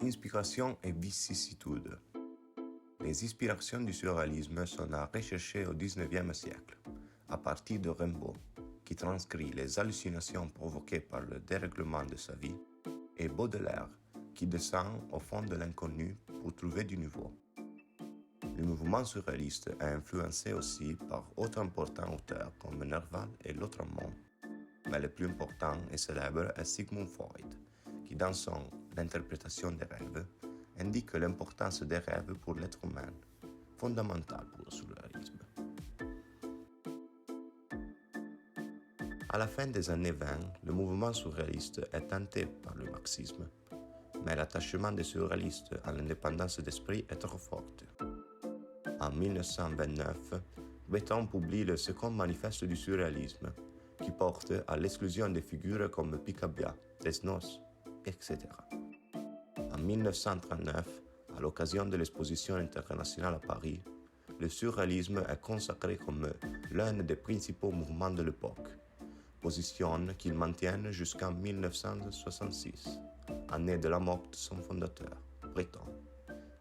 Inspiration et vicissitude. Les inspirations du surréalisme sont à rechercher au XIXe siècle, à partir de Rimbaud, qui transcrit les hallucinations provoquées par le dérèglement de sa vie, et Baudelaire, qui descend au fond de l'inconnu pour trouver du nouveau. Le mouvement surréaliste est influencé aussi par d'autres importants auteurs comme Nerval et Lautréamont, mais le plus important et célèbre est Sigmund Freud, qui dans son L'interprétation des rêves indique l'importance des rêves pour l'être humain, fondamentale pour le surréalisme. À la fin des années 20, le mouvement surréaliste est tenté par le marxisme, mais l'attachement des surréalistes à l'indépendance d'esprit est trop fort. En 1929, Breton publie le second manifeste du surréalisme, qui porte à l'exclusion des figures comme Picabia, Desnos, etc. En 1939, à l'occasion de l'exposition internationale à Paris, le surréalisme est consacré comme l'un des principaux mouvements de l'époque, position qu'il maintient jusqu'en 1966, année de la mort de son fondateur, Breton,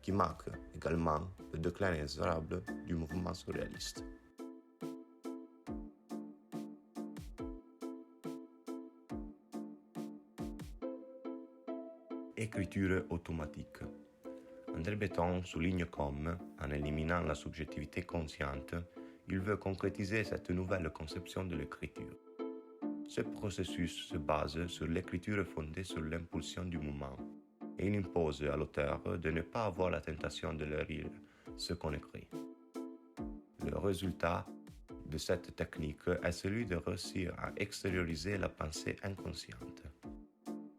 qui marque également le déclin inexorable du mouvement surréaliste. Écriture automatique. André Breton souligne comme, en éliminant la subjectivité consciente, il veut concrétiser cette nouvelle conception de l'écriture. Ce processus se base sur l'écriture fondée sur l'impulsion du moment, et il impose à l'auteur de ne pas avoir la tentation de lire ce qu'on écrit. Le résultat de cette technique est celui de réussir à extérioriser la pensée inconsciente.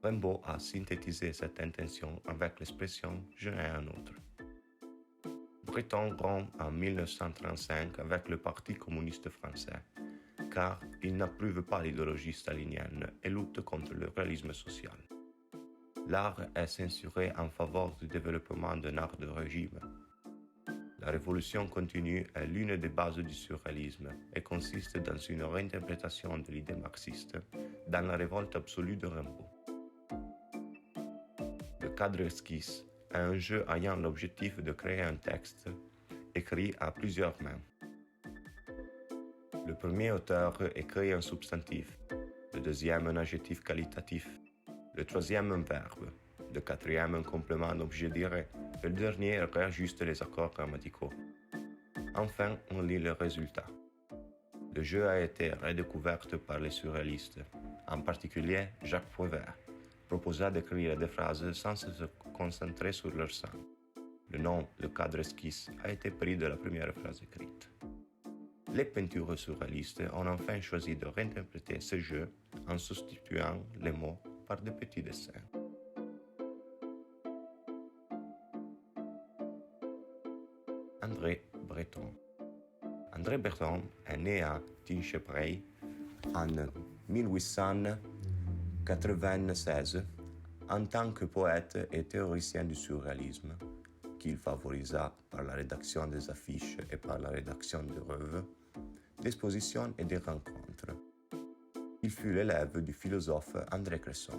Rimbaud a synthétisé cette intention avec l'expression « je n'ai un autre ». Breton rompt en 1935 avec le Parti communiste français, car il n'approuve pas l'idéologie stalinienne et lutte contre le réalisme social. L'art est censuré en faveur du développement d'un art de régime. La révolution continue est l'une des bases du surréalisme et consiste dans une réinterprétation de l'idée marxiste dans la révolte absolue de Rimbaud. Le cadre esquisse est un jeu ayant l'objectif de créer un texte écrit à plusieurs mains. Le premier auteur écrit un substantif, le deuxième un adjectif qualitatif, le troisième un verbe, le quatrième un complément d'objet direct, et le dernier réajuste les accords grammaticaux. Enfin, on lit le résultat. Le jeu a été redécouvert par les surréalistes, en particulier Jacques Prévert, proposa d'écrire des phrases sans se concentrer sur leur sens. Le nom, le cadre esquisse, a été pris de la première phrase écrite. Les peintures surréalistes ont enfin choisi de réinterpréter ce jeu en substituant les mots par de petits dessins. André Breton. André Breton est né à Tinchebray en 1896 en tant que poète et théoricien du surréalisme, qu'il favorisa par la rédaction des affiches et par la rédaction de revues, d'expositions et de rencontres. Il fut l'élève du philosophe André Cresson.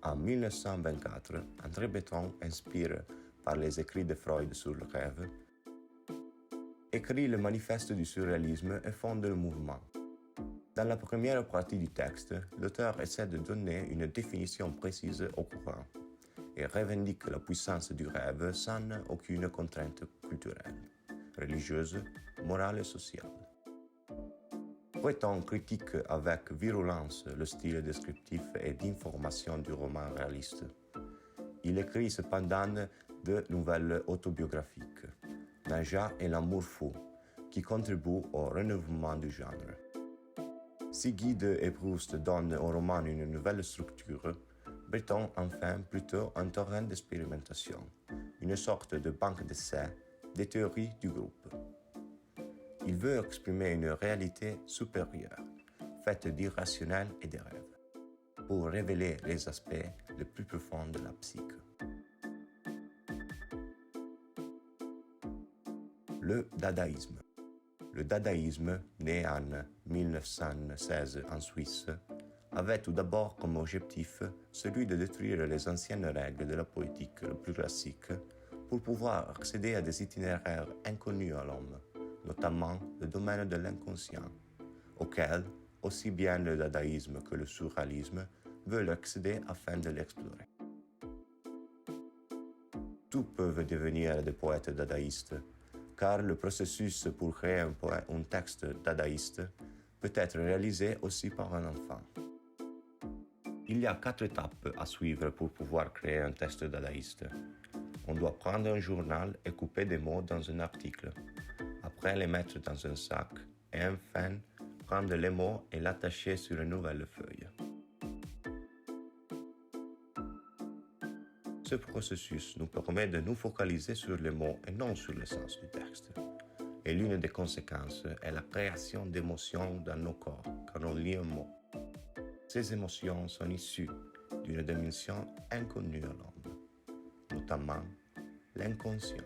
En 1924, André Breton, inspiré par les écrits de Freud sur le rêve, écrit le manifeste du surréalisme et fonde le mouvement. Dans la première partie du texte, l'auteur essaie de donner une définition précise au courant et revendique la puissance du rêve sans aucune contrainte culturelle, religieuse, morale et sociale. Breton critique avec virulence le style descriptif et d'information du roman réaliste. Il écrit cependant de nouvelles autobiographiques, Naja et l'amour fou, qui contribuent au renouvellement du genre. Si Guide et Proust donnent au roman une nouvelle structure, Breton enfin plutôt un torrent d'expérimentation, une sorte de banque d'essais des théories du groupe. Il veut exprimer une réalité supérieure, faite d'irrationnel et de rêves, pour révéler les aspects les plus profonds de la psyche. Le dadaïsme. Le dadaïsme, né en 1916 en Suisse, avait tout d'abord comme objectif celui de détruire les anciennes règles de la poétique le plus classique pour pouvoir accéder à des itinéraires inconnus à l'homme, notamment le domaine de l'inconscient, auquel aussi bien le dadaïsme que le surréalisme veulent accéder afin de l'explorer. Tous peuvent devenir des poètes dadaïstes, car le processus pour créer un texte dadaïste peut être réalisé aussi par un enfant. Il y a 4 étapes à suivre pour pouvoir créer un texte dadaïste. On doit prendre un journal et couper des mots dans un article, après les mettre dans un sac et enfin prendre les mots et l'attacher sur une nouvelle feuille. Ce processus nous permet de nous focaliser sur les mots et non sur le sens du texte. Et l'une des conséquences est la création d'émotions dans nos corps quand on lit un mot. Ces émotions sont issues d'une dimension inconnue à l'homme, notamment l'inconscient.